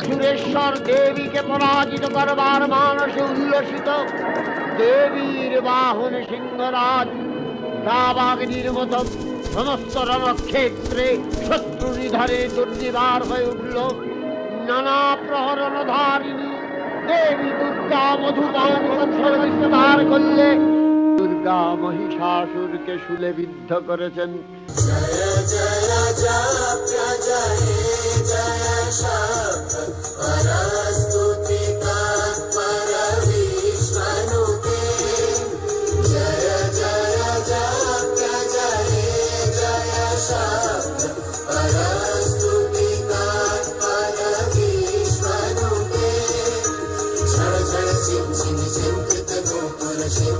সুরেশ্বর দেবীকে পরাজিত করবার মানসে উল্লসিত দেবীর বাহন সিংহরাজ দাবাগ্নির মতো সমস্ত রণক্ষেত্রে শত্রু নিধারে দুর্নিবার হয়ে উঠল। নানা প্রহরণধারিণী দেবী দুর্গা মধুপান করলে দুর্গা মহিষাসুরকে শূলে বিদ্ধ করেছেন। জয় জয় জয় জয় জয় শব্দ পরস্তুতিকা পরবিষ্ণুতে জয় জয় জয় জয় জয় শব্দ পরস্তুতিকা পরবিষ্ণুতে ঝড় ঝড় চিম চিম চিন্তিত গোপুর চিম